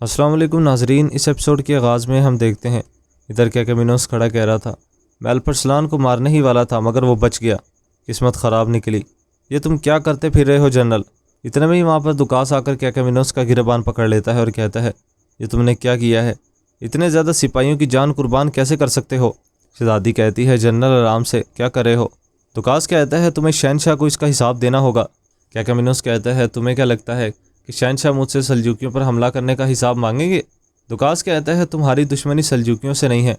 السلام علیکم ناظرین، اس ایپیسوڈ کے آغاز میں ہم دیکھتے ہیں ادھر کیکامینوس کھڑا کہہ رہا تھا میں الپرسلان کو مارنے ہی والا تھا مگر وہ بچ گیا، قسمت خراب نکلی۔ یہ تم کیا کرتے پھر رہے ہو جنرل؟ اتنے میں ہی وہاں پر دکاس آ کر کیکامینوس کا گریبان پکڑ لیتا ہے اور کہتا ہے یہ تم نے کیا کیا ہے؟ اتنے زیادہ سپاہیوں کی جان قربان کیسے کر سکتے ہو؟ شہزادی کہتی ہے جنرل آرام سے، کیا کر رہے ہو؟ دکاس کہتا ہے تمہیں شہنشاہ کو اس کا حساب دینا ہوگا۔ کیکامینوس کہتا ہے تمہیں کیا لگتا ہے کہ شہنشاہ مجھ سے سلجوکیوں پر حملہ کرنے کا حساب مانگیں گے؟ دکاس کہتا ہے تمہاری دشمنی سلجوکیوں سے نہیں ہے،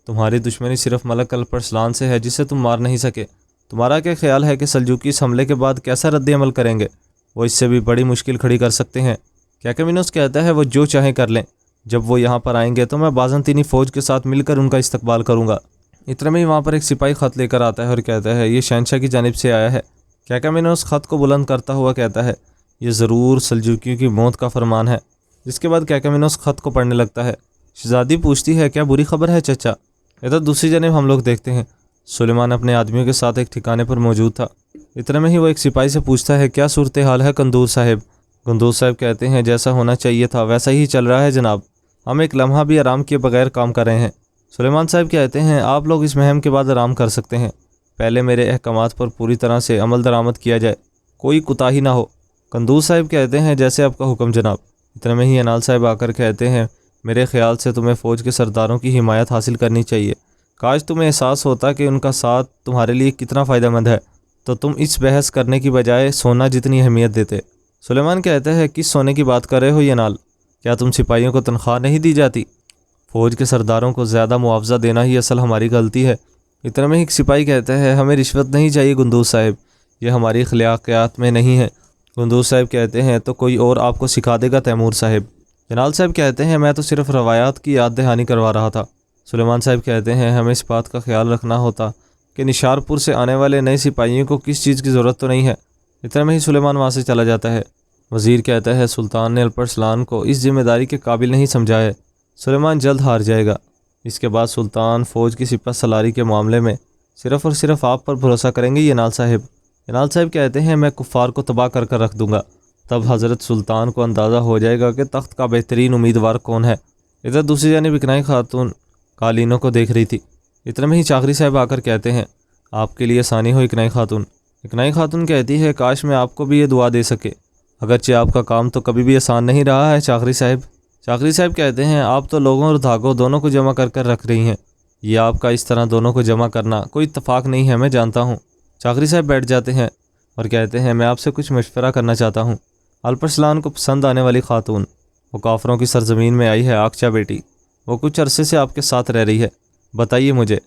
تمہاری دشمنی صرف ملک الپرسلان سے ہے جسے تم مار نہیں سکے۔ تمہارا کیا خیال ہے کہ سلجوکی اس حملے کے بعد کیسا رد عمل کریں گے؟ وہ اس سے بھی بڑی مشکل کھڑی کر سکتے ہیں۔ کیکامینوس کہتا ہے وہ جو چاہیں کر لیں، جب وہ یہاں پر آئیں گے تو میں بازنطینی فوج کے ساتھ مل کر ان کا استقبال کروں گا۔ اتنے میں ہی وہاں پر ایک سپاہی خط لے کر آتا ہے اور کہتا ہے یہ شہنشاہ کی جانب سے آیا ہے۔ کیکامینوس خط کو بلند کرتا ہوا کہتا ہے یہ ضرور سلجوکیوں کی موت کا فرمان ہے۔ جس کے بعد کیکامینوس خط کو پڑھنے لگتا ہے۔ شہزادی پوچھتی ہے کیا بری خبر ہے چچا؟ ادھر دوسری جانب ہم لوگ دیکھتے ہیں سلیمان اپنے آدمیوں کے ساتھ ایک ٹھکانے پر موجود تھا۔ اتنے میں ہی وہ ایک سپاہی سے پوچھتا ہے کیا صورتحال ہے قندور صاحب؟ قندور صاحب کہتے ہیں جیسا ہونا چاہیے تھا ویسا ہی چل رہا ہے جناب، ہم ایک لمحہ بھی آرام کیے بغیر کام کر رہے ہیں۔ سلیمان صاحب کہتے ہیں آپ لوگ اس مہم کے بعد آرام کر سکتے ہیں، پہلے میرے احکامات پر پوری طرح سے عمل درآمد کیا جائے، کوئی کوتاہی نہ ہو۔ قندور صاحب کہتے ہیں جیسے آپ کا حکم جناب۔ اتنے میں ہی انال صاحب آ کر کہتے ہیں میرے خیال سے تمہیں فوج کے سرداروں کی حمایت حاصل کرنی چاہیے، کاش تمہیں احساس ہوتا کہ ان کا ساتھ تمہارے لیے کتنا فائدہ مند ہے، تو تم اس بحث کرنے کی بجائے سونا جتنی اہمیت دیتے۔ سلیمان کہتا ہے کس سونے کی بات کر رہے ہو یہ نال؟ کیا تم سپاہیوں کو تنخواہ نہیں دی جاتی؟ فوج کے سرداروں کو زیادہ معاوضہ دینا ہی اصل ہماری غلطی ہے۔ اتنے میں ایک سپاہی کہتا ہے ہمیں رشوت نہیں چاہیے قندور صاحب، یہ ہماری اخلاقیات میں نہیں ہے۔ قندور صاحب کہتے ہیں تو کوئی اور آپ کو سکھا دے گا تیمور صاحب۔ جنال صاحب کہتے ہیں میں تو صرف روایات کی یاد دہانی کروا رہا تھا۔ سلیمان صاحب کہتے ہیں ہمیں اس بات کا خیال رکھنا ہوتا کہ نشارپور سے آنے والے نئے سپاہیوں کو کس چیز کی ضرورت تو نہیں ہے۔ اتنے میں ہی سلیمان وہاں سے چلا جاتا ہے۔ وزیر کہتا ہے سلطان نے الپرسلان کو اس ذمہ داری کے قابل نہیں سمجھا ہے، سلیمان جلد ہار جائے گا۔ اس کے بعد سلطان فوج کی سپہ سالاری کے معاملے میں صرف اور صرف آپ پر بھروسہ کریں گے ینال صاحب۔ ینال صاحب کہتے ہیں میں کفار کو تباہ کر کر رکھ دوں گا، تب حضرت سلطان کو اندازہ ہو جائے گا کہ تخت کا بہترین امیدوار کون ہے۔ ادھر دوسری جانب اکنائی خاتون قالینوں کو دیکھ رہی تھی۔ اتنے میں ہی چاغری صاحب آ کر کہتے ہیں آپ کے لیے آسانی ہو اکنائی خاتون۔ اکنائی خاتون کہتی ہے کاش میں آپ کو بھی یہ دعا دے سکے، اگرچہ آپ کا کام تو کبھی بھی آسان نہیں رہا ہے چاغری صاحب۔ چاغری صاحب کہتے ہیں آپ تو لوگوں اور دھاگوں دونوں کو جمع کر کر رکھ رہی ہیں، یہ آپ کا اس طرح دونوں کو جمع کرنا کوئی اتفاق نہیں ہے میں جانتا ہوں۔ چاغری صاحب بیٹھ جاتے ہیں اور کہتے ہیں میں آپ سے کچھ مشورہ کرنا چاہتا ہوں۔ الپرسلان کو پسند آنے والی خاتون، وہ کافروں کی سرزمین میں آئی ہے آکچا بیٹی، وہ کچھ عرصے سے آپ کے ساتھ رہ رہی ہے، بتائیے مجھے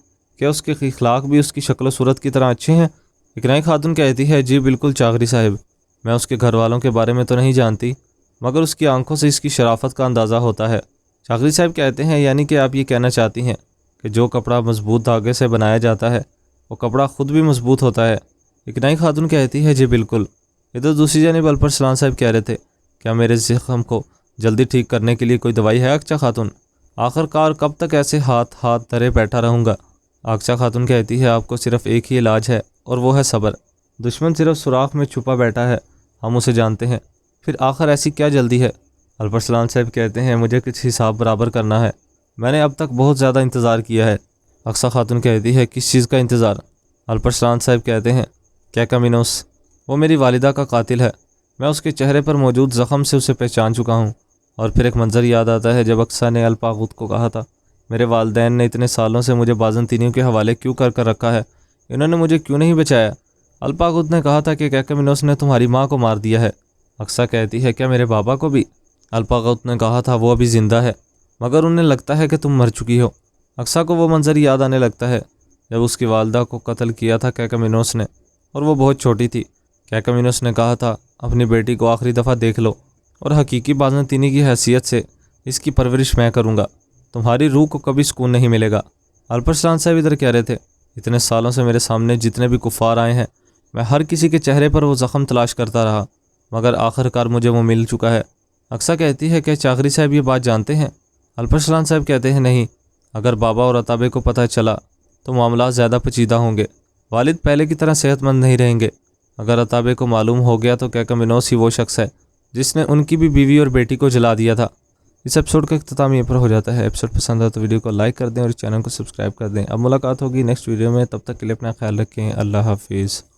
کہ اس کے اخلاق بھی اس کی شکل و صورت کی طرح اچھے ہیں؟ اکنائی خاتون کہتی ہے جی بالکل چاغری صاحب، میں اس کے گھر والوں کے بارے میں تو نہیں جانتی مگر اس کی آنکھوں سے اس کی شرافت کا اندازہ ہوتا ہے۔ چاغری صاحب کہتے ہیں یعنی کہ آپ یہ کہنا چاہتی ہیں کہ جو کپڑا مضبوط دھاگے سے بنایا جاتا ہے وہ کپڑا خود بھی مضبوط ہوتا ہے؟ اکنائی خاتون کہتی ہے جی بالکل۔ ادھر دوسری جانب الپرسلان صاحب کہہ رہے تھے کیا میرے زخم کو جلدی ٹھیک کرنے کے لیے کوئی دوائی ہے آکچا خاتون؟ آخر کار کب تک ایسے ہاتھ دھرے بیٹھا رہوں گا؟ آکچا خاتون کہتی ہے آپ کو صرف ایک ہی علاج ہے اور وہ ہے صبر، دشمن صرف سوراخ میں چھپا بیٹھا ہے، ہم اسے جانتے ہیں، پھر آخر ایسی کیا جلدی ہے؟ الپرسلان صاحب کہتے ہیں مجھے کچھ حساب برابر کرنا ہے، میں نے اب تک بہت زیادہ انتظار کیا ہے۔ آکچا خاتون کہتی ہے کس چیز کا انتظار؟ الپرسلان صاحب کہتے ہیں کیکامینوس، وہ میری والدہ کا قاتل ہے، میں اس کے چہرے پر موجود زخم سے اسے پہچان چکا ہوں۔ اور پھر ایک منظر یاد آتا ہے جب اقصیٰ نے الپاغوت کو کہا تھا میرے والدین نے اتنے سالوں سے مجھے بازنطینیوں کے حوالے کیوں کر کر رکھا ہے، انہوں نے مجھے کیوں نہیں بچایا؟ الپاغوت نے کہا تھا کہ کیکامینوس نے تمہاری ماں کو مار دیا ہے۔ اقصیٰ کہتی ہے کیا میرے بابا کو بھی؟ الپاغوت نے کہا تھا وہ ابھی زندہ ہے مگر انہیں لگتا ہے کہ تم مر چکی ہو۔ اقصیٰ کو وہ منظر یاد آنے لگتا ہے جب اس کی والدہ کو قتل کیا تھا کیکامینوس نے، اور وہ بہت چھوٹی تھی۔ کیکامینوس نے کہا تھا اپنی بیٹی کو آخری دفعہ دیکھ لو، اور حقیقی بازنطینی کی حیثیت سے اس کی پرورش میں کروں گا، تمہاری روح کو کبھی سکون نہیں ملے گا۔ الپرسلان صاحب ادھر کہہ رہے تھے اتنے سالوں سے میرے سامنے جتنے بھی کفار آئے ہیں میں ہر کسی کے چہرے پر وہ زخم تلاش کرتا رہا مگر آخر کار مجھے وہ مل چکا ہے۔ اقصیٰ کہتی ہے کہ چاغری صاحب یہ بات جانتے ہیں؟ الپرسلان صاحب کہتے ہیں نہیں، اگر بابا اور عتابے کو پتہ چلا تو معاملات زیادہ پیچیدہ ہوں گے، والد پہلے کی طرح صحت مند نہیں رہیں گے۔ اگر عتابے کو معلوم ہو گیا تو کیکامینوس ہی وہ شخص ہے جس نے ان کی بھی بیوی اور بیٹی کو جلا دیا تھا۔ اس ایپیسوڈ کا اختتام یہیں پر ہو جاتا ہے۔ ایپیسوڈ پسند آئے تو ویڈیو کو لائک کر دیں اور چینل کو سبسکرائب کر دیں۔ اب ملاقات ہوگی نیکسٹ ویڈیو میں، تب تک کے لیے اپنا خیال رکھیں۔ اللہ حافظ۔